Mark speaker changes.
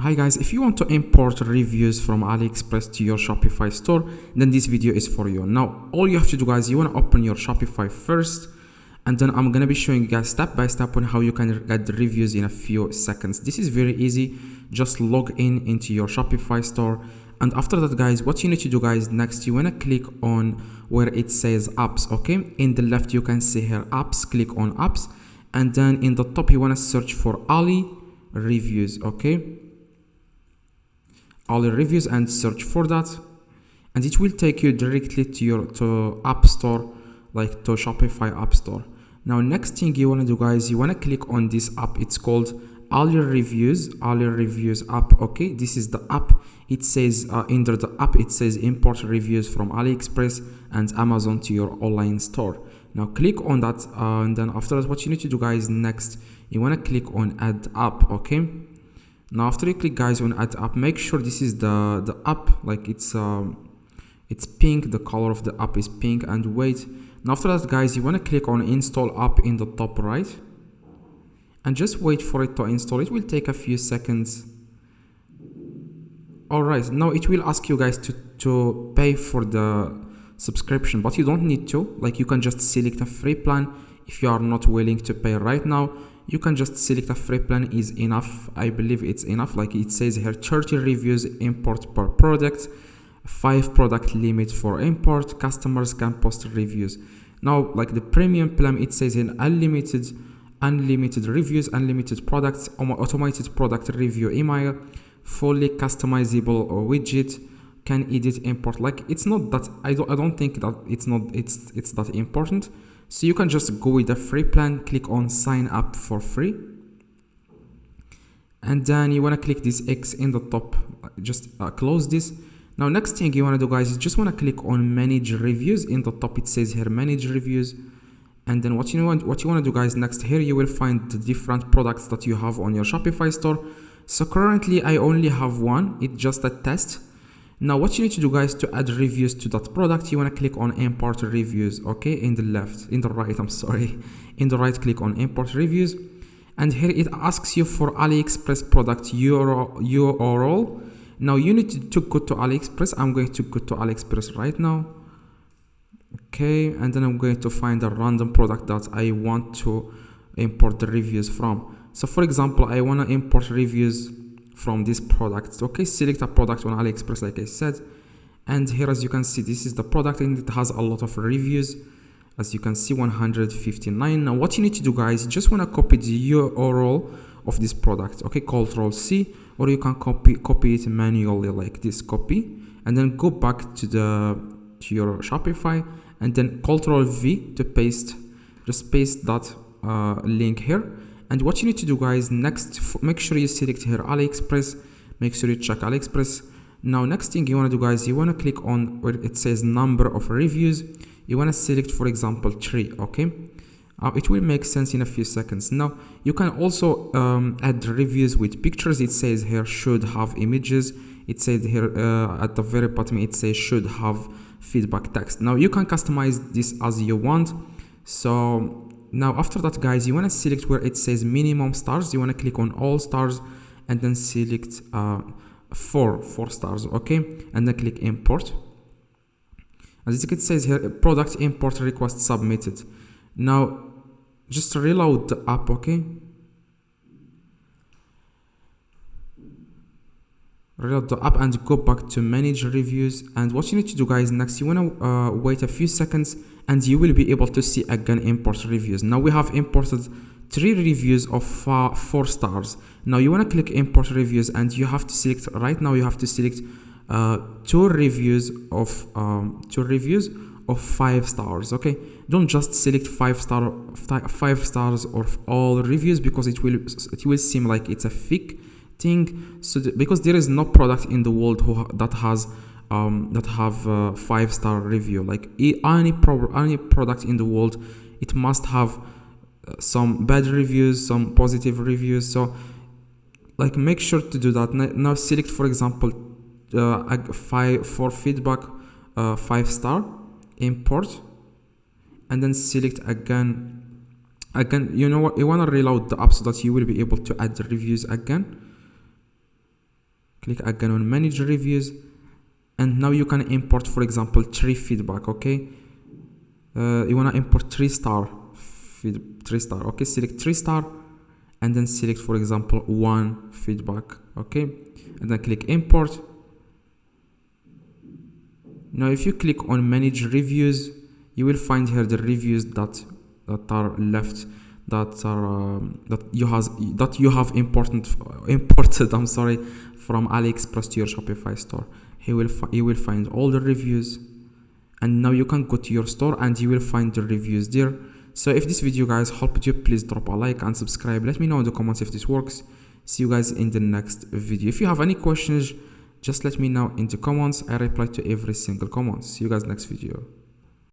Speaker 1: Hi guys, if you want to import reviews from AliExpress to your Shopify store, then this video is for you. Now, all you have to do guys, you want to open your Shopify first, and then I'm going to be showing you guys step by step on how you can get the reviews in a few seconds. This is very easy. Just log in into your Shopify store. And after that guys, what you need to do guys, next you want to click on where it says apps, okay? In the left you can see here apps, click on apps. And then in the top you want to search for Ali reviews, okay? Ali reviews and search for that, and it will take you directly to your app store, like to Shopify app store. Now next thing you want to do guys, you want to click on this app. It's called Ali reviews app, okay? This is the app. It says under the app it says import reviews from AliExpress and Amazon to your online store. Now click on that, and then after that what you need to do guys, next you want to click on add app, okay? Now after you click guys on add app, make sure this is the app, like it's pink, the color of the app is pink, and wait. Now after that guys, you want to click on install app in the top right, and just wait for it to install. It will take a few seconds. Alright, now it will ask you guys to pay for the subscription, but you don't need to. Like you can just select a free plan if you are not willing to pay right now. You can just select a free plan is enough. I believe it's enough. Like it says here 30 reviews import per product, 5 product limit for import, customers can post reviews. Now like the premium plan, it says in unlimited reviews, unlimited products, automated product review email, fully customizable widget, can edit import. Like it's not that, I don't think that it's that important. So you can just go with the free plan, click on sign up for free, and then you want to click this X in the top, just close this. Now next thing you want to do guys, you just want to click on manage reviews. In the top it says here manage reviews, and then what you want to do guys, next here you will find the different products that you have on your Shopify store. So currently I only have one, it's just a test. Now what you need to do guys, to add reviews to that product, you want to click on import reviews, okay? In the right click on import reviews, and here it asks you for AliExpress product URL. Now you need to go to AliExpress. I'm going to go to AliExpress right now, okay? And then I'm going to find a random product that I want to import the reviews from. So for example, I want to import reviews from this product, okay? Select a product on AliExpress like I said, and here as you can see this is the product, and it has a lot of reviews, as you can see 159. Now what you need to do guys, you just want to copy the URL of this product, okay? Ctrl C, or you can copy it manually like this, copy, and then go back to your Shopify, and then Ctrl V to paste. Just paste that link here. And what you need to do guys, next make sure you select here AliExpress, make sure you check AliExpress. Now next thing you want to do guys, you want to click on where it says number of reviews. You want to select for example 3, okay? It will make sense in a few seconds. Now you can also add reviews with pictures. It says here should have images. It says here at the very bottom it says should have feedback text. Now you can customize this as you want. So now after that guys, you want to select where it says minimum stars. You want to click on all stars, and then select 4 stars, okay? And then click import. As it says here, product import request submitted. Now just reload the app, okay? Reload the app and go back to manage reviews. And what you need to do guys, next you want to wait a few seconds, and you will be able to see again import reviews. Now we have imported 3 reviews of 4 stars. Now you want to click import reviews, and you have to select right now, you have to select 2 reviews of 5 stars, okay? Don't just select 5 stars of all reviews, because it will seem like it's a fake thing. So because there is no product in the world that have 5-star review. Like any product in the world, it must have some bad reviews, some positive reviews. So like make sure to do that. Now select for example 5 for feedback 5-star, import, and then select again. You know what, you want to reload the app so that you will be able to add the reviews again. click again on manage reviews, and now you can import, for example, 3 feedback. Okay, you want to import 3-star okay, select 3-star and then select, for example, 1 feedback. Okay, and then click import. Now if you click on manage reviews, you will find here the reviews that are left, that you have imported I'm sorry, from AliExpress to your Shopify store. You will find all the reviews, and now you can go to your store and you will find the reviews there. So if this video guys helped you, please drop a like and subscribe. Let me know in the comments if this works. See you guys in the next video. If you have any questions, just let me know in the comments. I reply to every single comment. See you guys next video.